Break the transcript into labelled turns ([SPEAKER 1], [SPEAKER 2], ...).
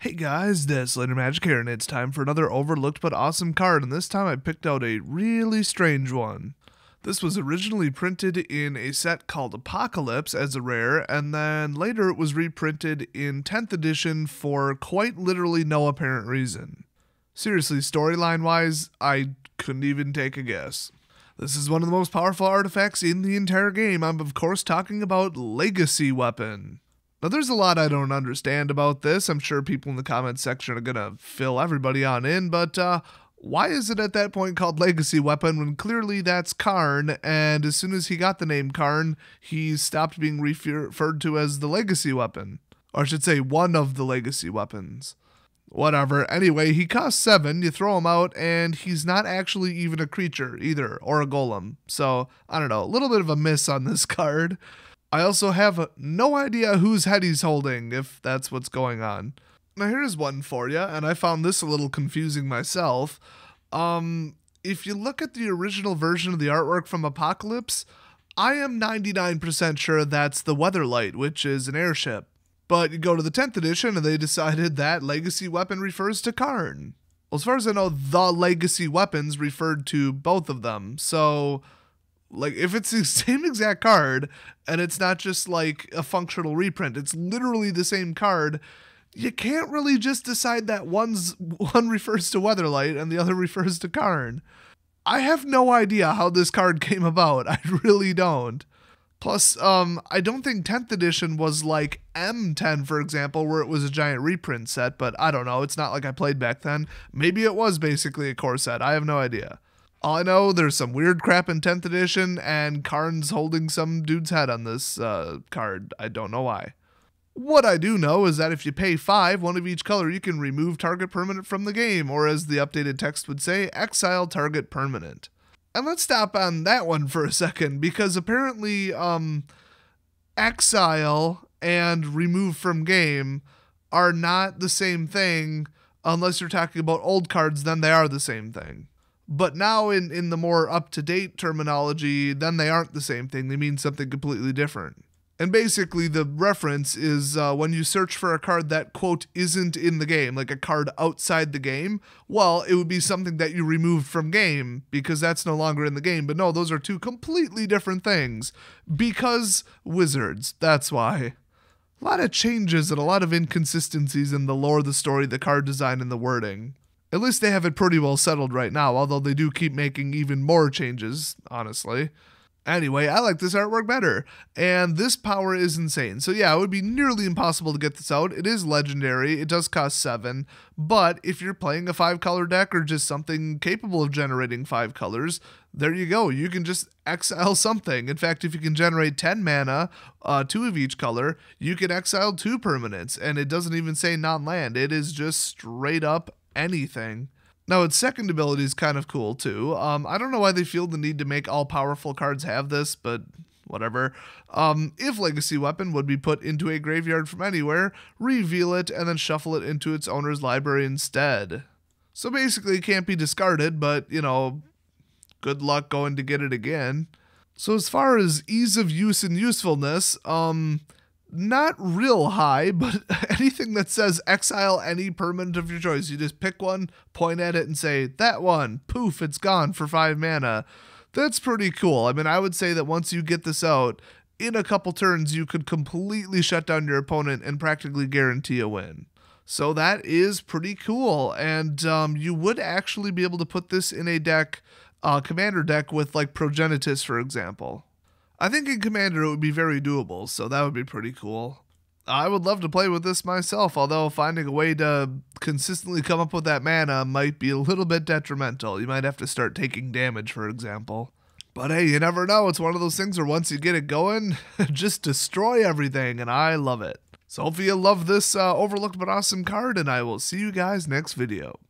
[SPEAKER 1] Hey guys, Desolator Magic here, and it's time for another overlooked but awesome card, and this time I picked out a really strange one. This was originally printed in a set called Apocalypse as a rare, and then later it was reprinted in 10th edition for quite literally no apparent reason. Seriously, storyline-wise, I couldn't even take a guess. This is one of the most powerful artifacts in the entire game. I'm of course talking about Legacy Weapon. Now, there's a lot I don't understand about this. I'm sure people in the comments section are going to fill everybody on in, but why is it at that point called Legacy Weapon when clearly that's Karn, and as soon as he got the name Karn, he stopped being referred to as the Legacy Weapon? Or I should say, one of the Legacy Weapons. Whatever. Anyway, he costs 7, you throw him out, and he's not actually even a creature either, or a golem. So, I don't know, a little bit of a miss on this card. I also have no idea whose head he's holding, if that's what's going on. Now here's one for you, and I found this a little confusing myself. If you look at the original version of the artwork from Apocalypse, I am 99% sure that's the Weatherlight, which is an airship. But you go to the 10th edition, and they decided that Legacy Weapon refers to Karn. Well, as far as I know, the Legacy Weapons referred to both of them, so like, if it's the same exact card, and it's not just like a functional reprint, it's literally the same card, you can't really just decide that one refers to Weatherlight and the other refers to Karn. I have no idea how this card came about, I really don't. Plus, I don't think 10th edition was like M10, for example, where it was a giant reprint set, but I don't know, it's not like I played back then. Maybe it was basically a core set, I have no idea. All I know, there's some weird crap in 10th edition, and Karn's holding some dude's head on this card. I don't know why. What I do know is that if you pay 5, one of each color, you can remove target permanent from the game, or as the updated text would say, exile target permanent. And let's stop on that one for a second, because apparently exile and remove from game are not the same thing. Unless you're talking about old cards, then they are the same thing. But now in the more up-to-date terminology, then they aren't the same thing. They mean something completely different. And basically the reference is when you search for a card that, quote, isn't in the game, like a card outside the game, well, it would be something that you removed from game because that's no longer in the game. But no, those are two completely different things. Because wizards, that's why. A lot of changes and a lot of inconsistencies in the lore, the story, the card design, and the wording. At least they have it pretty well settled right now, although they do keep making even more changes, honestly. Anyway, I like this artwork better, and this power is insane. So yeah, it would be nearly impossible to get this out. It is legendary, it does cost 7, but if you're playing a 5-color deck or just something capable of generating 5 colors, there you go, you can just exile something. In fact, if you can generate 10 mana, 2 of each color, you can exile 2 permanents, and it doesn't even say non-land, it is just straight up anything. Now, its second ability is kind of cool, too. I don't know why they feel the need to make all powerful cards have this, but whatever. If Legacy Weapon would be put into a graveyard from anywhere, reveal it, and then shuffle it into its owner's library instead. So basically, it can't be discarded, but, you know, good luck going to get it again. So as far as ease of use and usefulness, not real high, but anything that says exile any permanent of your choice. You just pick one, point at it, and say, that one, poof, it's gone for 5 mana. That's pretty cool. I mean, I would say that once you get this out, in a couple turns, you could completely shut down your opponent and practically guarantee a win. So that is pretty cool, and you would actually be able to put this in a deck, commander deck with like Progenitus, for example. I think in Commander it would be very doable, so that would be pretty cool. I would love to play with this myself, although finding a way to consistently come up with that mana might be a little bit detrimental. You might have to start taking damage, for example. But hey, you never know. It's one of those things where once you get it going, just destroy everything, and I love it. So hopefully you love this overlooked but awesome card, and I will see you guys next video.